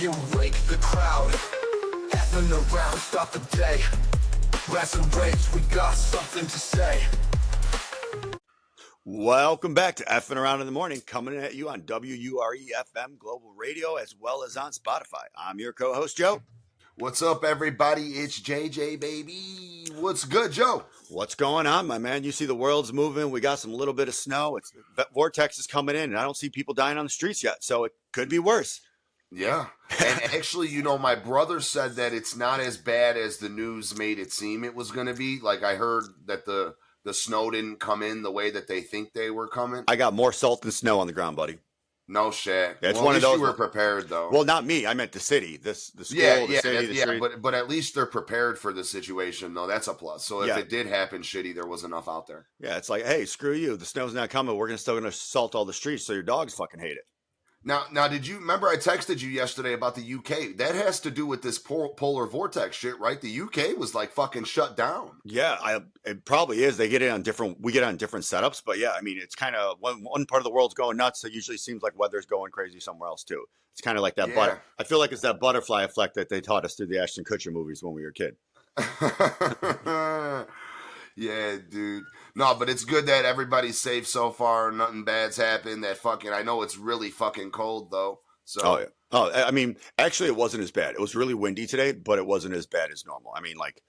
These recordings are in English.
you wake the crowd. F'nAround, stop the day. Rats and rapes, we got something to say. Welcome back to F'nAround in the Morning, coming at you on WURE-FM Global Radio as well as on Spotify. I'm your co-host, Joe. What's up, everybody? It's JJ, baby. What's good, Joe? What's going on, my man? You see the world's moving. We got some little bit of snow. The vortex is coming in, and I don't see people dying on the streets yet, so it could be worse. Yeah. And actually, my brother said that it's not as bad as the news made it seem it was going to be. Like, I heard that the snow didn't come in the way that they think they were coming. I got more salt than snow on the ground, buddy. No shit. It's well, one at of least those. You were prepared, though. Well, not me. I meant the city, the school, the city, the street. But at least they're prepared for the situation, though. That's a plus. So if it did happen shitty, there was enough out there. Yeah, it's like, hey, screw you. The snow's not coming. We're still gonna salt all the streets, so your dogs fucking hate it. Now, did you remember I texted you yesterday about the UK? That has to do with this polar vortex shit, right? The UK was like fucking shut down. Yeah, it probably is. We get it on different setups, but yeah, I mean, it's kind of one part of the world's going nuts. It usually seems like weather's going crazy somewhere else too. It's kind of like that. Yeah. I feel like it's that butterfly effect that they taught us through the Ashton Kutcher movies when we were a kid. Yeah, dude. No, but it's good that everybody's safe so far. Nothing bad's happened. I know it's really fucking cold though. So. Oh yeah. Oh, I mean, actually, it wasn't as bad. It was really windy today, but it wasn't as bad as normal. I mean, like,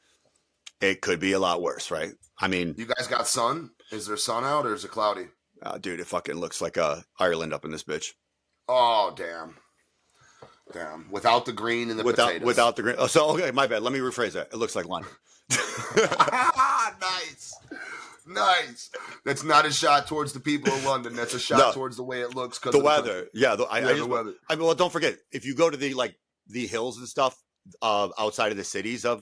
it could be a lot worse, right? I mean, you guys got sun? Is there sun out or is it cloudy? Dude, it fucking looks like Ireland up in this bitch. Oh, damn. Without the green and the potatoes. Without the green. Oh, so, okay, my bad. Let me rephrase that. It looks like London. Nice. That's not a shot towards the people of London. That's a shot towards the way it looks. The weather. Yeah. The weather. I mean, well, don't forget, if you go to the hills and stuff outside of the cities of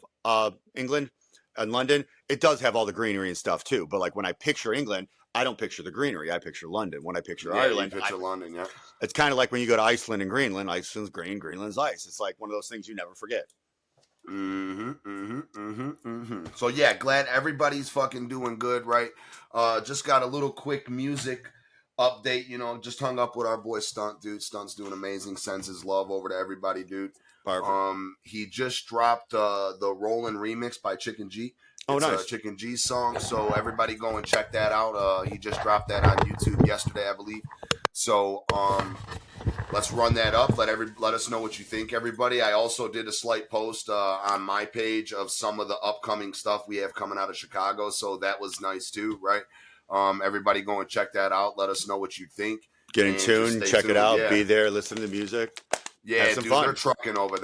England and London, it does have all the greenery and stuff too. But like when I picture England, I don't picture the greenery. I picture London. When I picture Ireland, you picture London. Yeah. It's kind of like when you go to Iceland and Greenland. Iceland's green, Greenland's ice. It's like one of those things you never forget. So yeah, glad everybody's fucking doing good, right? Just got a little quick music update. Just hung up with our boy Stunt, dude. Stunt's doing amazing. Sends his love over to everybody, dude. Perfect. He just dropped the Rollin' remix by Chicken G. Oh, it's nice. a Chicken G song. So everybody go and check that out. He just dropped that on YouTube yesterday, I believe. So let's run that up. Let us know what you think, everybody. I also did a slight post on my page of some of the upcoming stuff we have coming out of Chicago. So that was nice too, right? Everybody go and check that out. Let us know what you think. Get in tune, check it out, be there, listen to the music. Yeah, dude, they're trucking over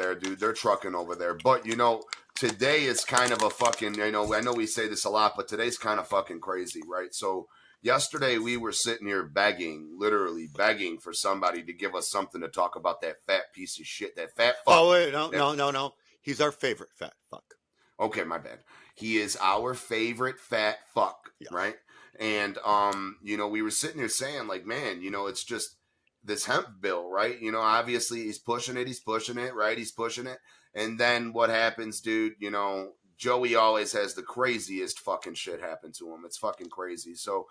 there, But, today is kind of a fucking, I know we say this a lot, but today's kind of fucking crazy, right? So yesterday we were sitting here literally begging for somebody to give us something to talk about that fat piece of shit, that fat fuck. Oh, wait, no. He's our favorite fat fuck. Okay, my bad. He is our favorite fat fuck, right? And, we were sitting here saying, like, man, it's just this hemp bill, right? Obviously he's pushing it, right? He's pushing it. And then what happens, dude, Joey always has the craziest fucking shit happen to him. It's fucking crazy. So,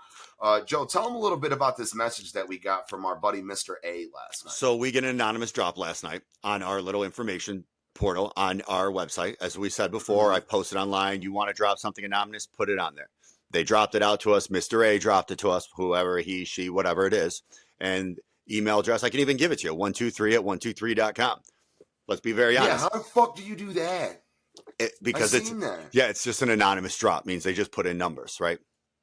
Joe, tell him a little bit about this message that we got from our buddy Mr. A last night. So we get an anonymous drop last night on our little information portal on our website. As we said before, I posted online, you want to drop something anonymous, put it on there. They dropped it out to us. Mr. A dropped it to us, whoever he, she, whatever it is. And email address, I can even give it to you, 123@123.com. Let's be very honest. Yeah, how the fuck do you do that? Because it's just an anonymous drop. Means they just put in numbers, right?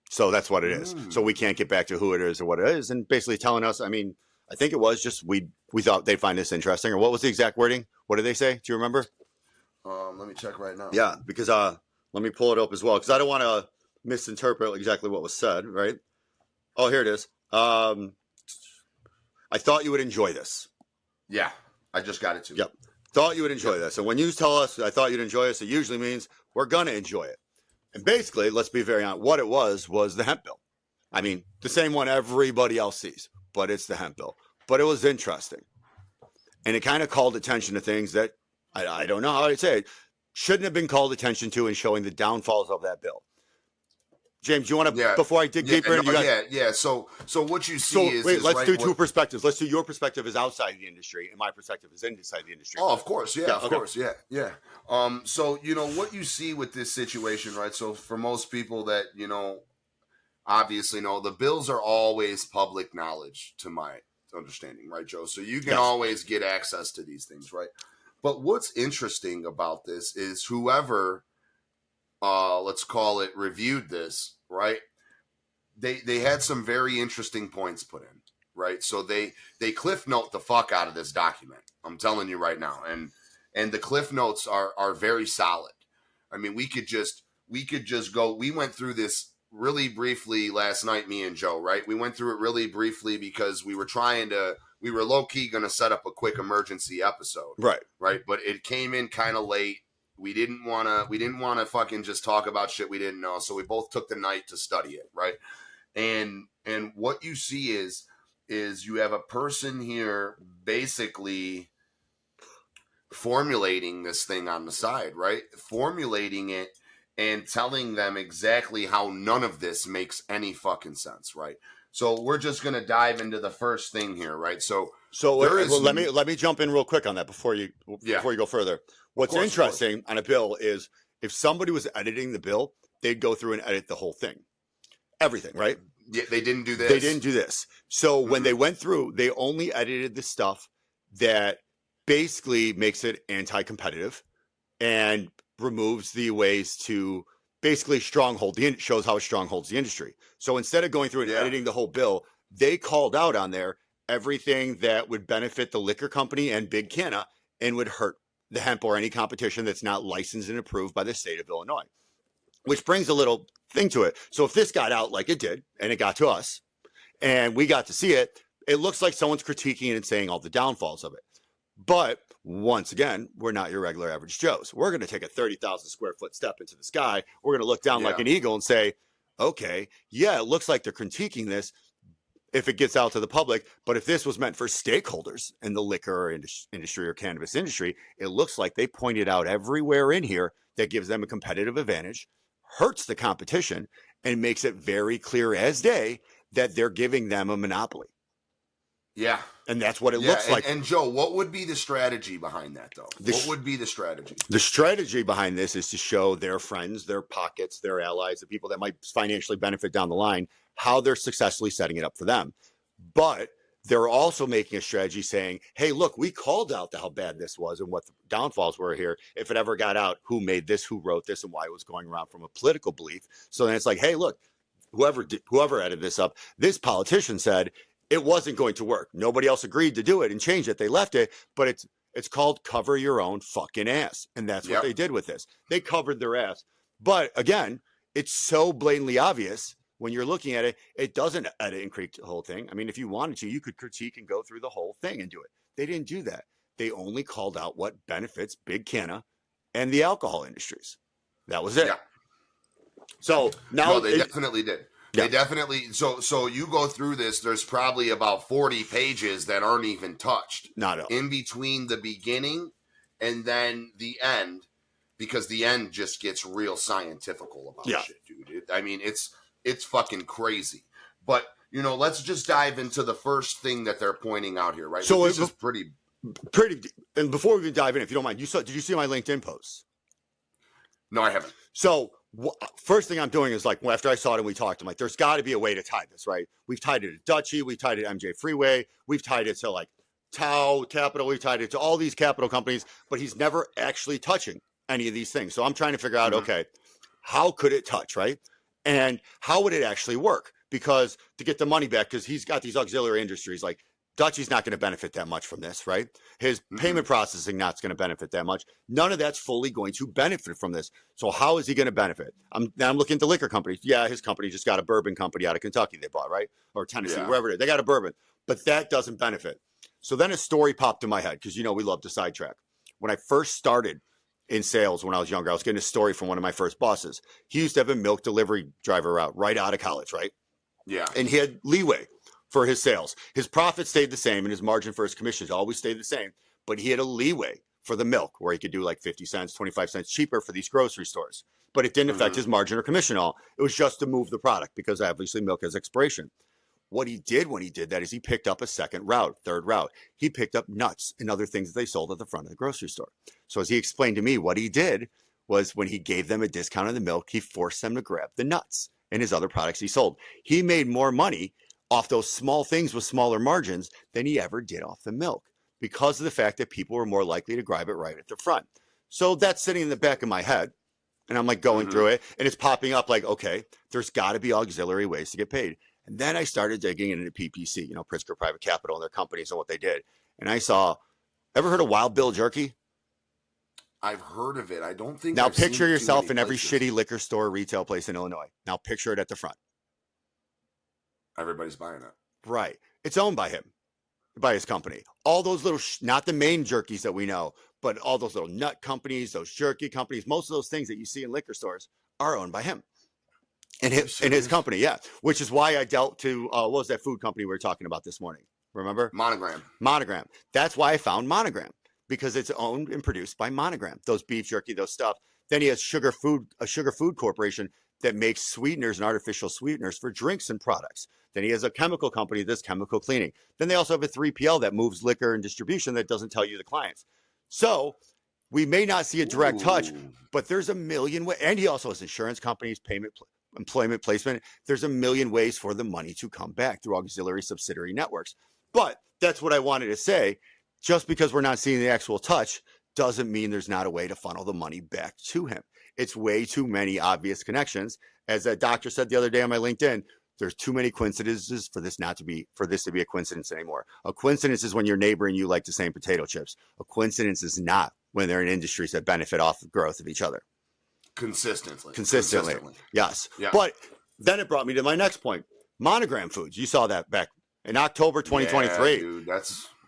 So that's what it is. So we can't get back to who it is or what it is, and basically telling us. I mean, I think it was just we thought they'd find this interesting, or what was the exact wording? What did they say? Do you remember? Let me check right now. Yeah, because let me pull it up as well, because I don't want to misinterpret exactly what was said. Right? Oh, here it is. I thought you would enjoy this. Yeah, I just got it too. Yep. Thought you would enjoy this. And when you tell us, I thought you'd enjoy this, it usually means we're going to enjoy it. And basically, let's be very honest, what it was the hemp bill. I mean, the same one everybody else sees, but it's the hemp bill. But it was interesting. And it kind of called attention to things that, I don't know how to say it, shouldn't have been called attention to in showing the downfalls of that bill. James, you want to, Yeah. before I dig deeper in, So what you see is wait, let's right, do two perspectives. Let's do your perspective is outside the industry, and my perspective is inside the industry. Oh, of course, yeah, of okay. course, yeah. So what you see with this situation, right? So for most people that obviously know, the bills are always public knowledge, to my understanding, right, Joe? So you can always get access to these things, right? But what's interesting about this is whoever, let's call it, reviewed this, right? They had some very interesting points put in, right? So they cliff note the fuck out of this document. I'm telling you right now, and the cliff notes are very solid. I mean, we could just go. We went through this really briefly last night, me and Joe, right? We went through it really briefly because we were low key going to set up a quick emergency episode, right? But it came in kind of late. We didn't want to fucking just talk about shit we didn't know, so we both took the night to study it, right? And what you see is you have a person here basically formulating this thing on the side, right? Formulating it and telling them exactly how none of this makes any fucking sense, right? So we're just going to dive into the first thing here, right? So let me jump in real quick on that before you go further. What's interesting on a bill is if somebody was editing the bill, they'd go through and edit the whole thing. Everything, right? Yeah, they didn't do this. So when they went through, they only edited the stuff that basically makes it anti-competitive and removes the ways to basically shows how it strongholds the industry. So instead of going through and editing the whole bill, they called out on there everything that would benefit the liquor company and Big Canna and would hurt the hemp or any competition that's not licensed and approved by the state of Illinois. Which brings a little thing to it. So if this got out like it did, and it got to us, and we got to see it, it looks like someone's critiquing it and saying all the downfalls of it. But once again, we're not your regular average Joes. We're going to take a 30,000 square foot step into the sky. We're going to look down like an eagle and say, okay, yeah, it looks like they're critiquing this if it gets out to the public. But if this was meant for stakeholders in the liquor industry or cannabis industry, it looks like they pointed out everywhere in here that gives them a competitive advantage, hurts the competition, and makes it very clear as day that they're giving them a monopoly. Yeah. And that's what it looks like. And Joe, what would be the strategy behind that, though? What would be the strategy? The strategy behind this is to show their friends, their pockets, their allies, the people that might financially benefit down the line, how they're successfully setting it up for them. But they're also making a strategy saying, hey, look, we called out how bad this was and what the downfalls were here. If it ever got out, who made this, who wrote this, and why it was going around from a political belief. So then it's like, hey, look, whoever added this up, this politician said it wasn't going to work. Nobody else agreed to do it and change it. They left it, but it's called cover your own fucking ass. And that's what they did with this. They covered their ass. But again, it's so blatantly obvious. When you're looking at it, it doesn't edit and critique the whole thing. I mean, if you wanted to, you could critique and go through the whole thing and do it. They didn't do that. They only called out what benefits Big Canna and the alcohol industries. That was it. Yeah. So now they definitely did. Yeah. They definitely. So you go through this. There's probably about 40 pages that aren't even touched. Not at all. In between the beginning and then the end, because the end just gets real scientifical about shit, dude. I mean, it's fucking crazy. But, let's just dive into the first thing that they're pointing out here, right? So this is pretty. And before we even dive in, if you don't mind, did you see my LinkedIn posts? No, I haven't. So first thing I'm doing is like, after I saw it and we talked, I'm like, there's got to be a way to tie this, right? We've tied it to Dutchie. We've tied it to MJ Freeway. We've tied it to like Tau Capital. We've tied it to all these capital companies, but he's never actually touching any of these things. So I'm trying to figure out, okay, how could it touch, right? And how would it actually work? Because to get the money back, because he's got these auxiliary industries, like Dutchie's not going to benefit that much from this, right? His payment processing not going to benefit that much. None of that's fully going to benefit from this. So how is he going to benefit? I'm looking at the liquor companies. Yeah, his company just got a bourbon company out of Kentucky they bought, right? Or Tennessee, wherever it is. They got a bourbon, but that doesn't benefit. So then a story popped in my head because, we love to sidetrack. When I first started in sales when I was younger, I was getting a story from one of my first bosses. He used to have a milk delivery driver route right out of college, right? Yeah. And he had leeway for his sales. His profit stayed the same and his margin for his commissions always stayed the same, but he had a leeway for the milk where he could do like 50 cents, 25 cents cheaper for these grocery stores. but it didn't affect his margin or commission at all. It was just to move the product because obviously milk has expiration. What he did when he did that is he picked up a second route, third route. He picked up nuts and other things that they sold at the front of the grocery store. So as he explained to me, what he did was when he gave them a discount on the milk, he forced them to grab the nuts and his other products he sold. He made more money off those small things with smaller margins than he ever did off the milk because of the fact that people were more likely to grab it right at the front. So that's sitting in the back of my head. And I'm like going through it and it's popping up like, okay, there's got to be auxiliary ways to get paid. And then I started digging into PPC, Pritzker Private Capital and their companies and what they did. And I saw, ever heard of Wild Bill Jerky? I've heard of it. I don't think. Now picture yourself in every shitty liquor store, retail place in Illinois. Now picture it at the front. Everybody's buying it. Right. It's owned by him, by his company. All those little, not the main jerkies that we know, but all those little nut companies, those jerky companies, most of those things that you see in liquor stores are owned by him. In his company, yeah. Which is why I dealt to, what was that food company we were talking about this morning? Remember? Monogram. That's why I found Monogram, because it's owned and produced by Monogram. Those beef jerky, those stuff. Then he has a sugar food corporation that makes sweeteners and artificial sweeteners for drinks and products. Then he has a chemical company that's chemical cleaning. Then they also have a 3PL that moves liquor and distribution that doesn't tell you the clients. So we may not see a direct touch, but there's a million ways. And he also has insurance companies, employment placement. There's a million ways for the money to come back through auxiliary subsidiary networks. But that's what I wanted to say. Just because we're not seeing the actual touch doesn't mean there's not a way to funnel the money back to him. It's way too many obvious connections. As that doctor said the other day on my LinkedIn, there's too many coincidences for this to be a coincidence anymore. A coincidence is when your neighbor and you like the same potato chips. A coincidence is not when they're in industries that benefit off the growth of each other. Consistently. Yes. Yeah. But then it brought me to my next point. Monogram Foods. You saw that back in October 2023. Yeah, dude,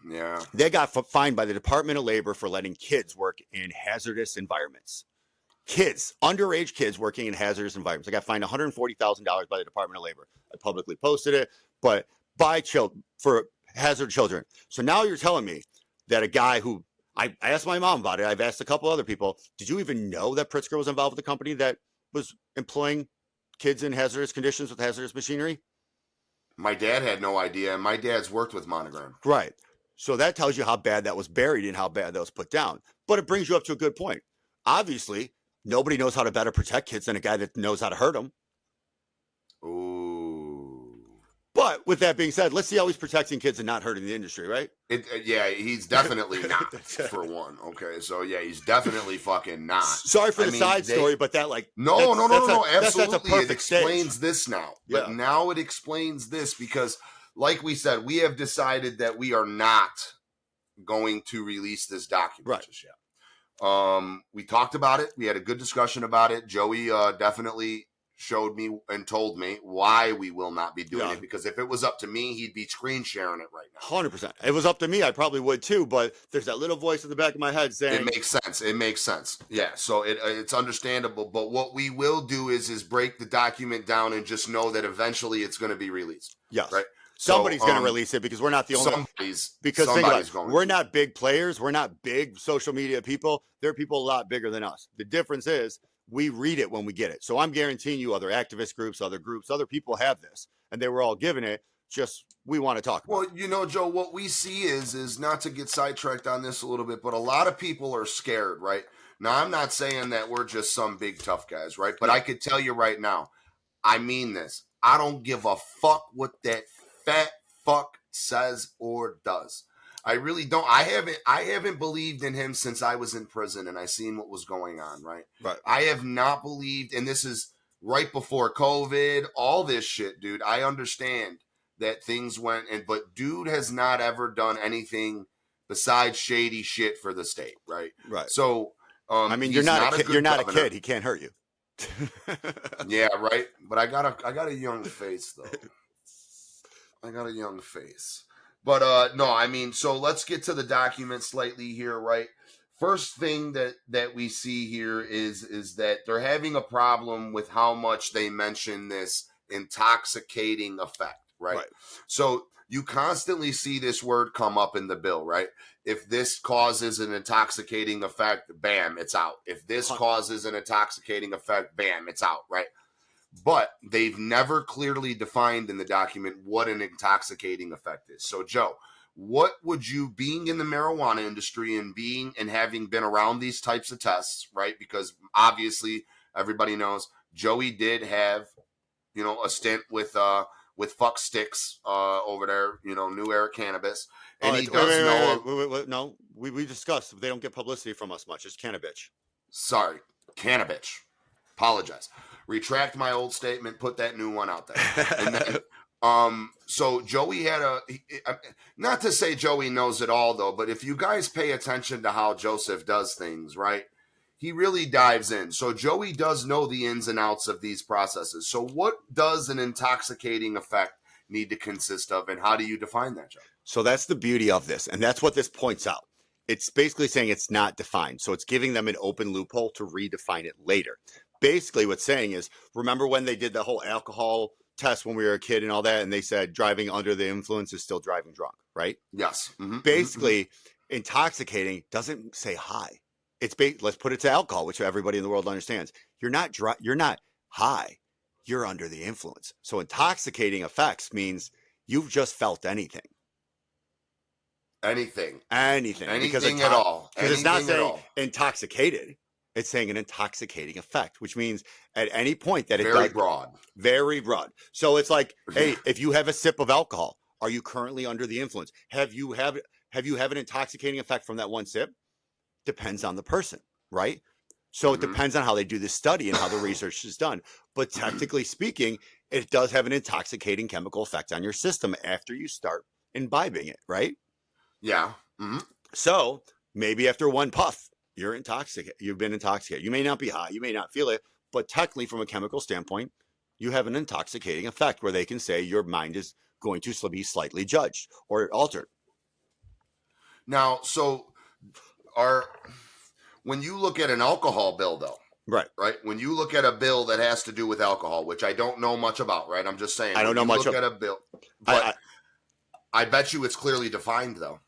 yeah. They got fined by the Department of Labor for letting kids work in hazardous environments. Underage kids working in hazardous environments. I got fined $140,000 by the Department of Labor. I publicly posted it, but for hazard children. So now you're telling me that a guy who I asked my mom about it. I've asked a couple other people. Did you even know that Pritzker was involved with a company that was employing kids in hazardous conditions with hazardous machinery? My dad had no idea, and my dad's worked with Monogram. Right. So that tells you how bad that was buried and how bad that was put down. But it brings you up to a good point. Obviously, nobody knows how to better protect kids than a guy that knows how to hurt them. Ooh. But with that being said, let's see how he's protecting kids and not hurting the industry, right? Yeah, he's definitely not, for one. Okay, so yeah, he's definitely fucking not. Sorry for the side story, but that No, absolutely. That's a perfect it explains stage. This now. But now it explains this because, like we said, we have decided that we are not going to release this document just yet. We talked about it. We had a good discussion about it. Joey definitely showed me and told me why we will not be doing it, because if it was up to me, he'd be screen sharing it right now. 100%. It was up to me, I probably would too, but there's that little voice in the back of my head saying... It makes sense. Yeah, so it's understandable, but what we will do is break the document down and just know that eventually it's going to be released. Yes. Right? Somebody's going to release it because we're not the only... Because think about it, we're not big players. We're not big social media people. There are people a lot bigger than us. The difference is we read it when we get it. So I'm guaranteeing you other activist groups, other people have this, and they were all given it. Just we want to talk about it. Well, Joe, what we see is not to get sidetracked on this a little bit, but a lot of people are scared, right? Now, I'm not saying that we're just some big tough guys, right? But I could tell you right now, I mean this. I don't give a fuck what that fat fuck says or does. I really don't. I haven't believed in him since I was in prison and I seen what was going on, right? Right. I have not believed, and this is right before COVID, all this shit, dude. I understand that things went, but dude has not ever done anything besides shady shit for the state, right? Right. So, I mean, you're not a kid. He can't hurt you. Yeah, right. But I got a young face though. I got a young face. But no, I mean, so let's get to the document slightly here, right? First thing that we see here is that they're having a problem with how much they mention this intoxicating effect, right? So you constantly see this word come up in the bill, right? If this causes an intoxicating effect, bam, it's out. If this causes an intoxicating effect, bam, it's out, right? But they've never clearly defined in the document what an intoxicating effect is. So, Joe, what would you, being in the marijuana industry and having been around these types of tests, right? Because obviously everybody knows Joey did have, a stint with Fuck Sticks over there, New Era Cannabis. And he does know. Wait, no, we discussed they don't get publicity from us much. It's cannabis. Sorry, cannabis. Apologize. Retract my old statement. Put that new one out there. And then, so Joey had not to say Joey knows it all though, but if you guys pay attention to how Joseph does things, right? He really dives in. So Joey does know the ins and outs of these processes. So what does an intoxicating effect need to consist of, and how do you define that, Joe? So that's the beauty of this, and that's what this points out. It's basically saying it's not defined. So it's giving them an open loophole to redefine it later. Basically what's saying is, remember when they did the whole alcohol test when we were a kid and all that, and they said driving under the influence is still driving drunk, right? Yes. Mm-hmm. Basically, intoxicating doesn't say high. It's let's put it to alcohol, which everybody in the world understands. You're not high. You're under the influence. So intoxicating effects means you've just felt anything. Anything Because at all. Because it's not saying intoxicated. It's saying an intoxicating effect, which means at any point that very broad. Very broad. So it's like, hey, if you have a sip of alcohol, are you currently under the influence? Have you had an intoxicating effect from that one sip? Depends on the person, right? So it depends on how they do this study and how the research is done. But technically speaking, it does have an intoxicating chemical effect on your system after you start imbibing it, right? Yeah. Mm-hmm. So maybe after one puff, you're intoxicated. You've been intoxicated. You may not be high. You may not feel it. But technically, from a chemical standpoint, you have an intoxicating effect where they can say your mind is going to be slightly judged or altered. Now, so when you look at an alcohol bill, though, right? When you look at a bill that has to do with alcohol, which I don't know much about, right? I'm just saying. I don't know much. Look at a bill, but I bet you it's clearly defined, though.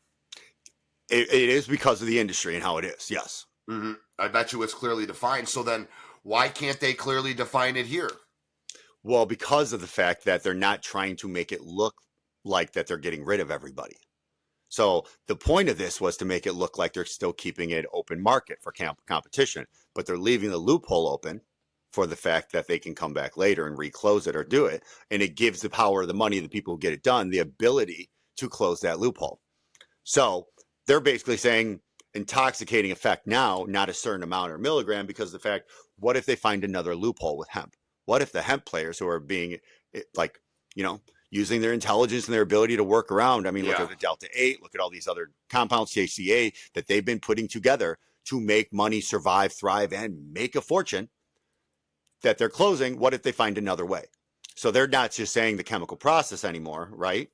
It is because of the industry and how it is. Yes. Mm-hmm. I bet you it's clearly defined. So then, why can't they clearly define it here? Well, because of the fact that they're not trying to make it look like that they're getting rid of everybody. So the point of this was to make it look like they're still keeping it open market for competition, but they're leaving the loophole open for the fact that they can come back later and reclose it or do it. And it gives the power of the money of the people who get it done the ability to close that loophole. So they're basically saying intoxicating effect now, not a certain amount or milligram, because of the fact, what if they find another loophole with hemp? What if the hemp players who are being using their intelligence and their ability to work around. I mean, look at the Delta 8, look at all these other compounds, THCA, that they've been putting together to make money, survive, thrive, and make a fortune that they're closing. What if they find another way? So they're not just saying the chemical process anymore, right?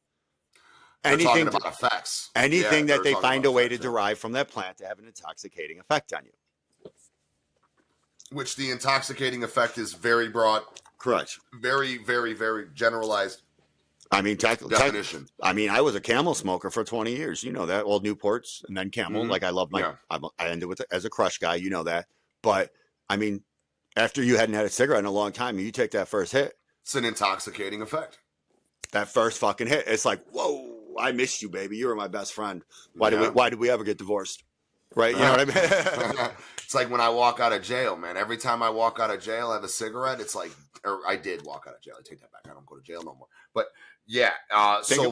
They're talking about effects. Anything that they find a way to derive from that plant to have an intoxicating effect on you. Which the intoxicating effect is very broad. Correct. Very, very, very generalized. I mean, definition. I mean, I was a Camel smoker for 20 years. You know that, old Newports and then Camel. Mm-hmm. Like I love I ended with as a crush guy. You know that. But I mean, after you hadn't had a cigarette in a long time, you take that first hit. It's an intoxicating effect. That first fucking hit. It's like, whoa, I missed you, baby. You were my best friend. Why did we ever get divorced? Right? You know what I mean? It's like when I walk out of jail, man. Every time I walk out of jail, I have a cigarette. It's like, or I did walk out of jail. I take that back. I don't go to jail no more. But yeah,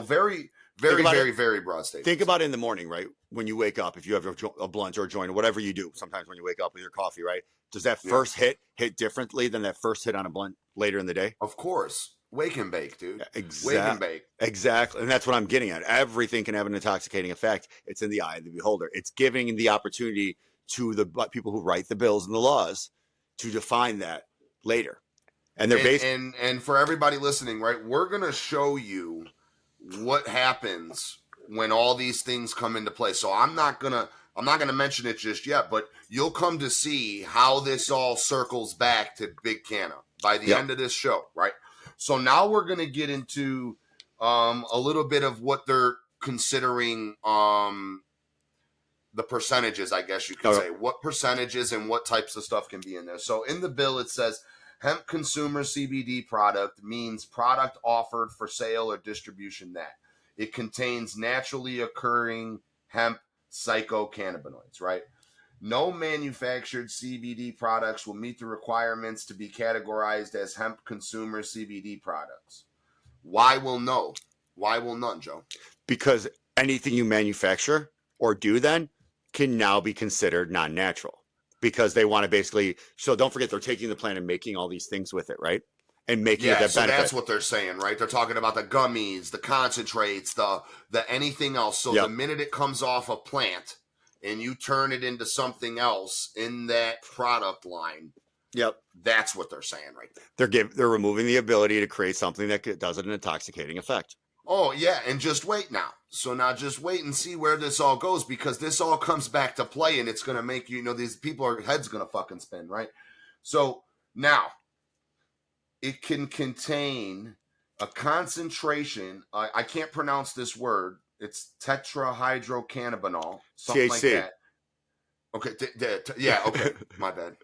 very, very, very, very broad statement. Think about it in the morning, right? When you wake up, if you have a blunt or a joint or whatever you do, sometimes when you wake up with your coffee, right? Does that first hit differently than that first hit on a blunt later in the day? Of course. Wake and bake, dude. Exactly. Wake and bake. Exactly. And that's what I'm getting at. Everything can have an intoxicating effect. It's in the eye of the beholder. It's giving the opportunity to the people who write the bills and the laws to define that later. And they're and for everybody listening, right, we're going to show you what happens when all these things come into play. So I'm not going to mention it just yet, but you'll come to see how this all circles back to Big Canna by the end of this show, right? So now we're going to get into a little bit of what they're considering, the percentages, I guess you could say. What percentages and what types of stuff can be in there. So in the bill, it says hemp consumer CBD product means product offered for sale or distribution that it contains naturally occurring hemp psychocannabinoids, right? No manufactured CBD products will meet the requirements to be categorized as hemp consumer CBD products. Why will no? Why will none, Joe? Because anything you manufacture or do then can now be considered non-natural, because they want to basically, so don't forget, they're taking the plant and making all these things with it, right? And making it that so benefit. That's what they're saying, right? They're talking about the gummies, the concentrates, the anything else. So the minute it comes off a plant and you turn it into something else in that product line, that's what they're saying right there. They're removing the ability to create something that does an intoxicating effect. Oh, yeah, and just wait now. So now just wait and see where this all goes, because this all comes back to play, and it's going to make these people, heads going to fucking spin, right? So now, it can contain a concentration, I can't pronounce this word, it's tetrahydrocannabinol, something THC. Like that. Okay, okay, my bad.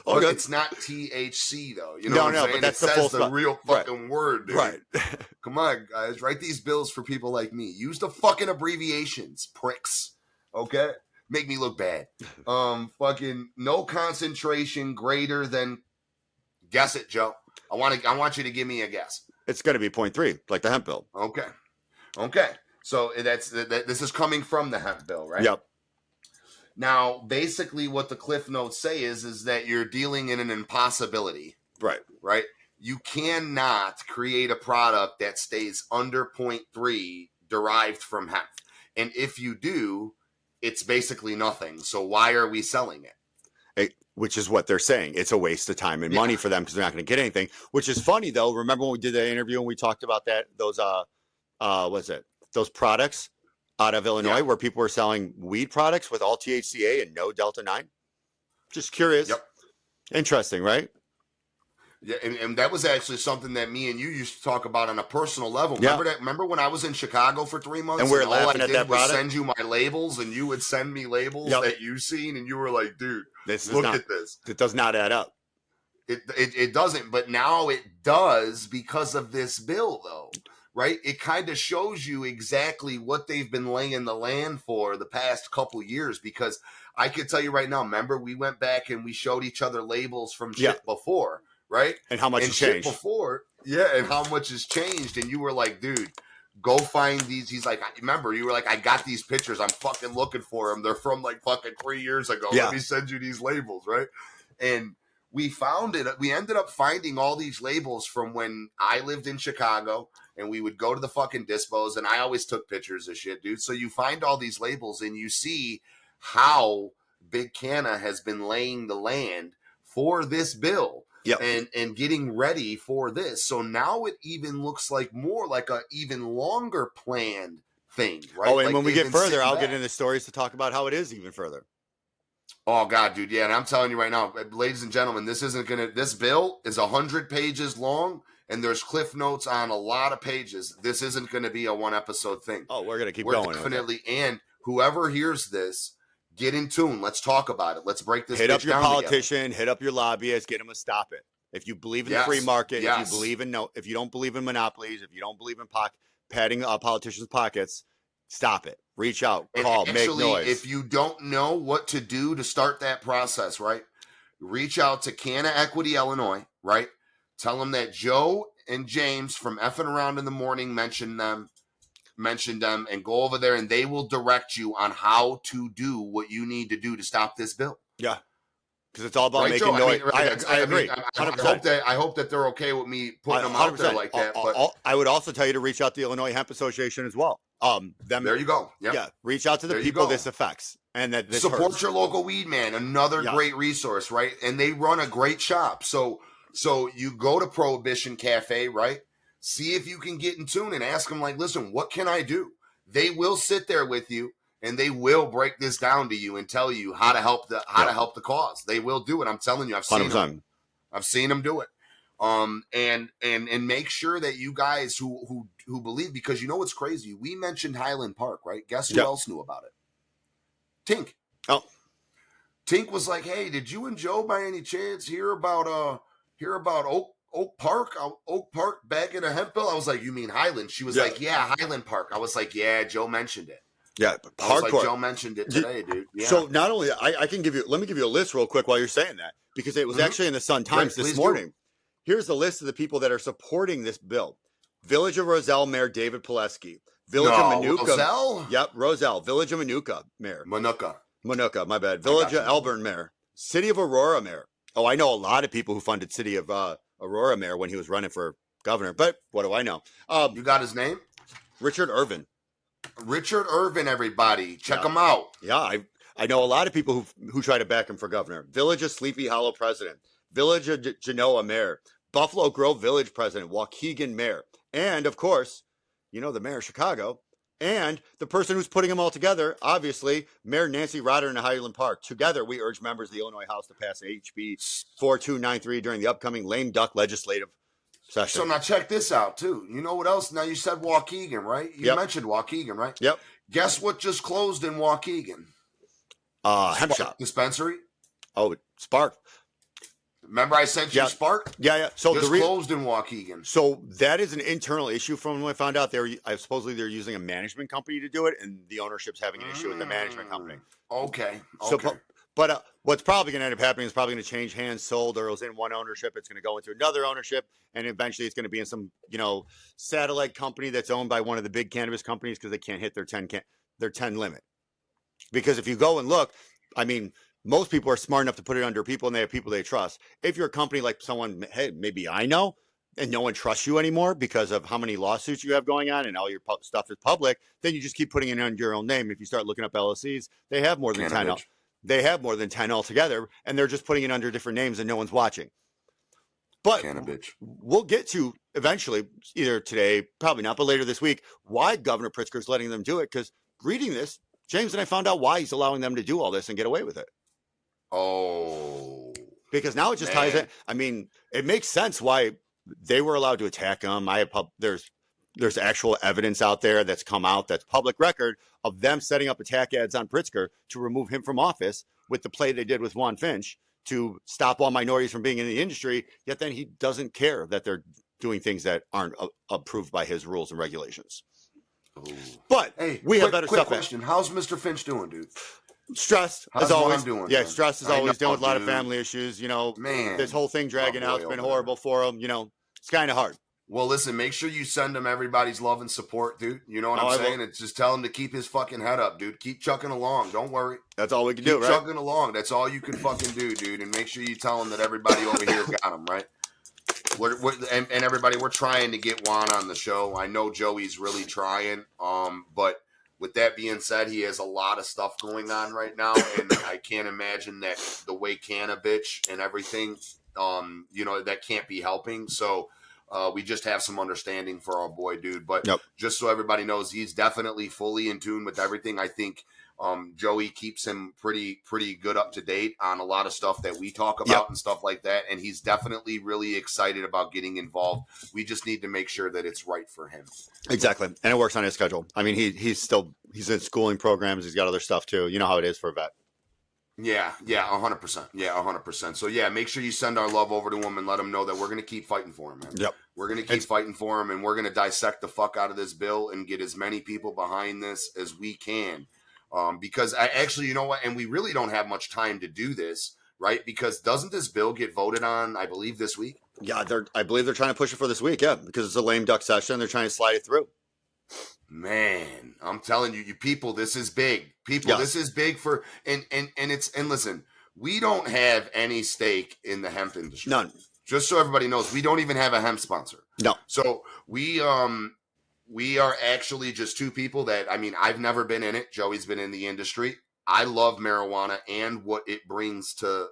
But it's not THC though. You know what I'm saying? But that's it says the real fucking word, dude. Right. Come on, guys, write these bills for people like me. Use the fucking abbreviations, pricks. Okay, make me look bad. Fucking no concentration greater than. Guess it, Joe. I want you to give me a guess. It's going to be 0.3, like the hemp bill. Okay. So this is coming from the hemp bill, right? Yep. Now, basically, what the Cliff Notes say is that you're dealing in an impossibility. Right? You cannot create a product that stays under 0.3 derived from hemp. And if you do, it's basically nothing. So why are we selling it? Which is what they're saying. It's a waste of time and money for them because they're not going to get anything. Which is funny, though. Remember when we did the interview and we talked about those products out of Illinois where people were selling weed products with all THCA and no Delta-9? Just curious. Yep. Interesting, right? Yeah, and that was actually something that me and you used to talk about on a personal level. Remember that? Remember when I was in Chicago for 3 months and we were laughing at that product? Send you my labels, and you would send me labels that you seen, and you were like, "Dude, look at this." It does not add up. It doesn't, but now it does because of this bill, though. Right? It kind of shows you exactly what they've been laying the land for the past couple years. Because I could tell you right now, remember, we went back and we showed each other labels from shit before, right? And how much has changed. Before, and how much has changed. And you were like, dude, go find these. He's like, remember, you were like, I got these pictures. I'm fucking looking for them. They're from like fucking 3 years ago. Let me send you these labels, right? And we found it. We ended up finding all these labels from when I lived in Chicago. And we would go to the fucking dispos, and I always took pictures of shit, dude. So you find all these labels, and you see how Big Canna has been laying the land for this bill and getting ready for this. So now it even looks like more like a even longer planned thing, right? Oh, and when we get further, I'll get into the stories to talk about how it is even further. Oh, God, dude. Yeah, and I'm telling you right now, ladies and gentlemen, this bill is 100 pages long. And there's cliff notes on a lot of pages. This isn't going to be a one episode thing. Oh, we're going to keep going. Definitely. And whoever hears this, get in tune. Let's talk about it. Let's break this. Hit up your down politician. Together. Hit up your lobbyist. Get them to stop it. If you believe in the free market, if you don't believe in monopolies, if you don't believe in padding politicians' pockets, stop it. Reach out. Call. Make noise. If you don't know what to do to start that process, right? Reach out to Canna Equity Illinois, right? Tell them that Joe and James from F'nAround in the morning mentioned them, and go over there, and they will direct you on how to do what you need to do to stop this bill. Yeah, because it's all about making noise. I agree. I hope that they're okay with me putting them out there like that. But I would also tell you to reach out to the Illinois Hemp Association as well. There you go. Yep. Yeah, reach out to the people this affects, and that this support hurts. Your local weed man. Another great resource, right? And they run a great shop. So you go to Prohibition Cafe, right? See if you can get in tune and ask them, like, listen, what can I do? They will sit there with you, and they will break this down to you and tell you how to help the cause. They will do it. I'm telling you, I've seen them do it. And make sure that you guys who believe, because you know what's crazy, we mentioned Highland Park, right? Guess who else knew about it? Tink. Oh, Tink was like, hey, did you and Joe by any chance hear about Oak Park bagging a hemp bill? I was like, you mean Highland? She was like, yeah, Highland Park. I was like, yeah, Joe mentioned it. Yeah, I was like, Joe mentioned it today, dude. Yeah. So not only I can let me give you a list real quick while you're saying that, because it was actually in the Sun Times this morning. Here's the list of the people that are supporting this bill: Village of Roselle Mayor David Pileski, Village of Manuka. Roselle? Yep, Roselle. Village of Manuka Mayor. Manuka, my bad. Village of Elburn Mayor. City of Aurora Mayor. Oh, I know a lot of people who funded City of Aurora Mayor when he was running for governor, but what do I know? You got his name? Richard Irvin. Richard Irvin, everybody. Check him out. Yeah, I know a lot of people who try to back him for governor. Village of Sleepy Hollow president. Village of Genoa mayor. Buffalo Grove Village president. Waukegan mayor. And, of course, you know the mayor of Chicago. And the person who's putting them all together, obviously, Mayor Nancy Rotter in Highland Park. Together, we urge members of the Illinois House to pass HB4293 during the upcoming lame duck legislative session. So now check this out, too. You know what else? Now you said Waukegan, right? You mentioned Waukegan, right? Yep. Guess what just closed in Waukegan? Hemp shop. Dispensary? Oh, Spark. Remember I sent you Spark? Yeah. So just closed in Waukegan. So that is an internal issue from when I found out supposedly they're using a management company to do it, and the ownership's having an issue with the management company. Okay. So, but what's probably going to end up happening is probably going to change hands, sold, or it was in one ownership. It's going to go into another ownership, and eventually it's going to be in some, satellite company that's owned by one of the big cannabis companies because they can't hit their 10 limit. Because if you go and look, I mean, most people are smart enough to put it under people, and they have people they trust. If you're a company like someone, hey, maybe I know, and no one trusts you anymore because of how many lawsuits you have going on and all your stuff is public, then you just keep putting it under your own name. If you start looking up LLCs, they have more than 10. They have more than 10 altogether, and they're just putting it under different names and no one's watching. But we'll get to eventually, either today, probably not, but later this week, why Governor Pritzker is letting them do it. Because reading this, James and I found out why he's allowing them to do all this and get away with it. Oh. Because now it just ties in. I mean, it makes sense why they were allowed to attack him. There's actual evidence out there that's come out that's public record of them setting up attack ads on Pritzker to remove him from office with the play they did with Juan Finch to stop all minorities from being in the industry. Yet then he doesn't care that they're doing things that aren't approved by his rules and regulations. Ooh. But hey, we have better stuff. Question: how's Mr. Finch doing, dude? Stressed as always. Stressed as always. Dealing with a lot of family issues. Man, this whole thing dragging out. It's been horrible for him. It's kind of hard. Well, listen, make sure you send him everybody's love and support, dude. You know what I'm saying? It's just tell him to keep his fucking head up, dude. Keep chucking along. Don't worry. That's all we can do, right? Keep chugging along. That's all you can fucking do, dude. And make sure you tell him that everybody over here got him, right? And everybody, we're trying to get Juan on the show. I know Joey's really trying. But with that being said, he has a lot of stuff going on right now. And I can't imagine that the way cannabis and everything, that can't be helping. So, we just have some understanding for our boy, dude. But just so everybody knows, he's definitely fully in tune with everything. I think Joey keeps him pretty good up to date on a lot of stuff that we talk about and stuff like that. And he's definitely really excited about getting involved. We just need to make sure that it's right for him. Exactly. And it works on his schedule. I mean, he's in schooling programs. He's got other stuff too. You know how it is for a vet. Yeah, 100%. Yeah, 100%. So, yeah, make sure you send our love over to him and let him know that we're going to keep fighting for him, man. Yep. We're going to keep fighting for him, and we're going to dissect the fuck out of this bill and get as many people behind this as we can. Because you know what? And we really don't have much time to do this, right? Because doesn't this bill get voted on, I believe, this week? Yeah, I believe they're trying to push it for this week, because it's a lame duck session. They're trying to slide it through. Man, I'm telling you people, this is big. This is big for and listen, we don't have any stake in the hemp industry. None. Just so everybody knows, we don't even have a hemp sponsor. No. So we are actually just two people that, I mean, I've never been in it. Joey's been in the industry. I love marijuana and what it brings to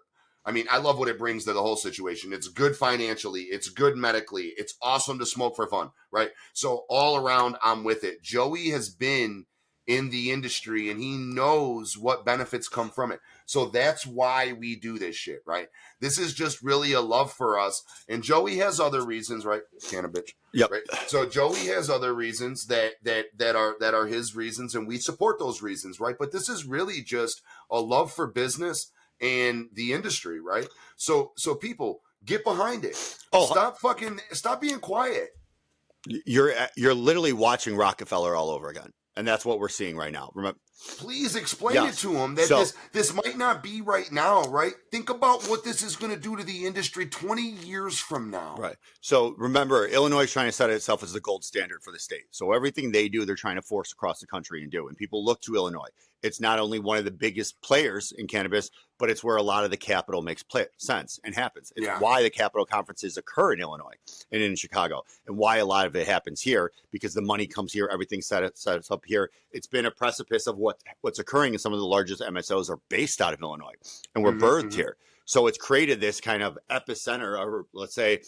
I love what it brings to the whole situation. It's good financially. It's good medically. It's awesome to smoke for fun, right? So all around, I'm with it. Joey has been in the industry, and he knows what benefits come from it. So that's why we do this shit, right? This is just really a love for us. And Joey has other reasons, right? Cannabis. Yep. Right. So Joey has other reasons that are his reasons, and we support those reasons, right? But this is really just a love for business and the industry, right? So people, get behind it. Oh, Stop being quiet. You're literally watching Rockefeller all over again, and that's what we're seeing right now. Remember, please explain it to him that this might not be right now, right? Think about what this is going to do to the industry 20 years from now. Right. So remember, Illinois is trying to set itself as the gold standard for the state. So everything they do, they're trying to force across the country and do. And people look to Illinois. It's not only one of the biggest players in cannabis, but it's where a lot of the capital makes sense and happens. It's why the capital conferences occur in Illinois and in Chicago, and why a lot of it happens here, because the money comes here, everything's set up here. It's been a precipice of what's occurring, and some of the largest MSOs are based out of Illinois, and we're birthed here. So it's created this kind of epicenter, or let's say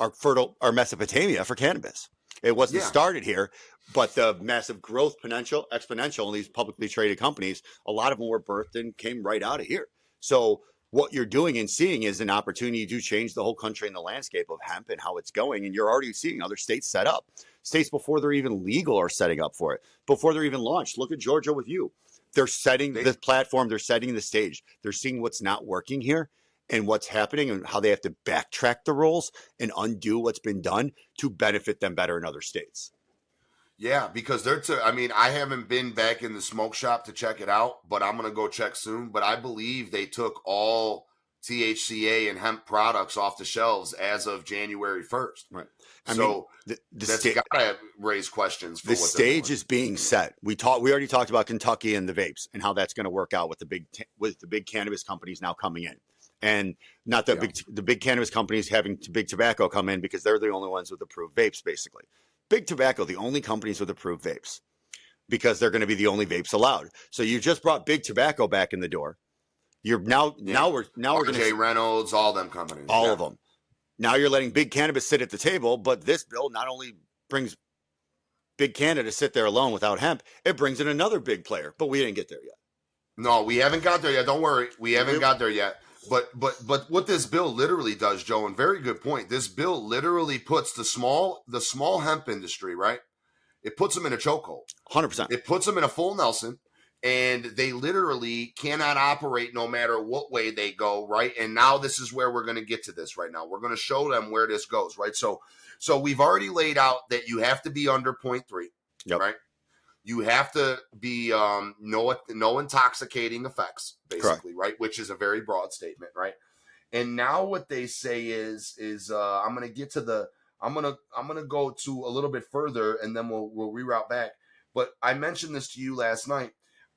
our Mesopotamia for cannabis. It wasn't started here, but the massive growth exponential in these publicly traded companies, a lot of them were birthed and came right out of here. So what you're doing and seeing is an opportunity to change the whole country and the landscape of hemp and how it's going. And you're already seeing other states set up. States before they're even legal are setting up for it, before they're even launched. Look at Georgia with you. They're setting the platform. They're setting the stage. They're seeing what's not working here and what's happening and how they have to backtrack the rules and undo what's been done to benefit them better in other states. Yeah, because I haven't been back in the smoke shop to check it out, but I'm going to go check soon. But I believe they took all THCA and hemp products off the shelves as of January 1st. Right. That's got to raise questions for the stage is being set. We already talked about Kentucky and the vapes and how that's going to work out with the big cannabis companies now coming in. And not that the big cannabis companies having big tobacco come in, because they're the only ones with approved vapes, basically. Big tobacco, the only companies with approved vapes, because they're going to be the only vapes allowed. So you just brought big tobacco back in the door. You're now we're going to Reynolds, all them companies, all of them. Now you're letting big cannabis sit at the table, but this bill not only brings big Canada to sit there alone without hemp, it brings in another big player. But we didn't get there yet. No, we haven't got there yet. Don't worry, we haven't got there yet. But what this bill literally does, Joe, and very good point. This bill literally puts the small hemp industry, right? It puts them in a chokehold. 100%. It puts them in a full Nelson, and they literally cannot operate no matter what way they go, right? And now this is where we're going to get to this right now. We're going to show them where this goes, right? So we've already laid out that you have to be under 0.3, right? You have to be no intoxicating effects, basically, correct, right? Which is a very broad statement, right? And now what they say is I'm gonna go to a little bit further, and then we'll reroute back. But I mentioned this to you last night.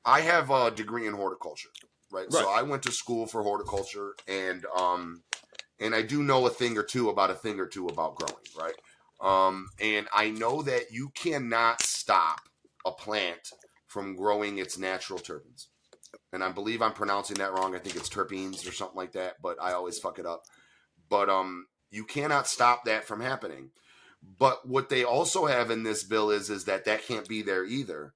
I have a degree in horticulture, right? So I went to school for horticulture, and I do know a thing or two about growing, right? And I know that you cannot stop a plant from growing its natural terpenes. And I believe I'm pronouncing that wrong. I think it's terpenes or something like that, but I always fuck it up. But you cannot stop that from happening. But what they also have in this bill is that can't be there either.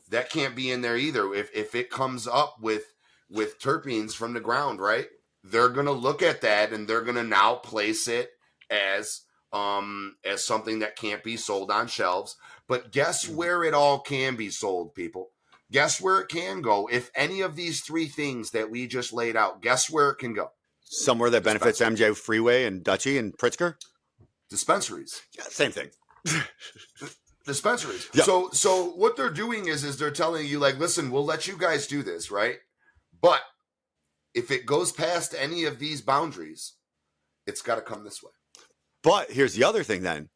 That can't be in there either. If it comes up with terpenes from the ground, right? They're going to look at that, and they're going to now place it as something that can't be sold on shelves. But guess where it all can be sold, people? Guess where it can go? If any of these three things that we just laid out, guess where it can go? Somewhere that benefits MJ Freeway and Dutchie and Pritzker? Dispensaries. Yeah, same thing. Dispensaries. Yep. So what they're doing is they're telling you, like, listen, we'll let you guys do this, right? But if it goes past any of these boundaries, it's got to come this way. But here's the other thing then.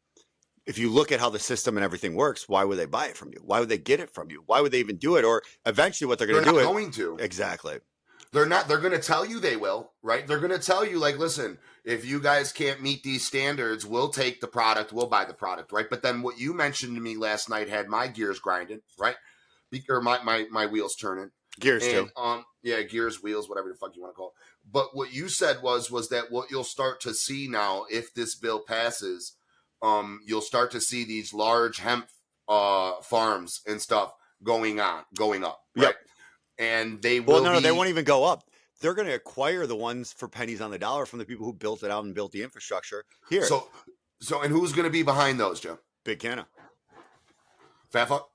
If you look at how the system and everything works, why would they buy it from you? Why would they get it from you? Why would they even do it? Or eventually what they're going to do is... They're not going to. Exactly. They're not. They're going to tell you they will, right? They're going to tell you, like, listen, if you guys can't meet these standards, we'll take the product, we'll buy the product, right? But then what you mentioned to me last night had my gears grinding, right? Or my wheels turning. Gears too. Yeah, gears, wheels, whatever the fuck you want to call it. But what you said was that what you'll start to see now, if this bill passes, you'll start to see these large hemp farms and stuff going up, right? Yep. And they Well, will no, they be won't even go up. They're going to acquire the ones for pennies on the dollar from the people who built it out and built the infrastructure here. so and who's going to be behind those, Joe? Big Canna. Fat fuck?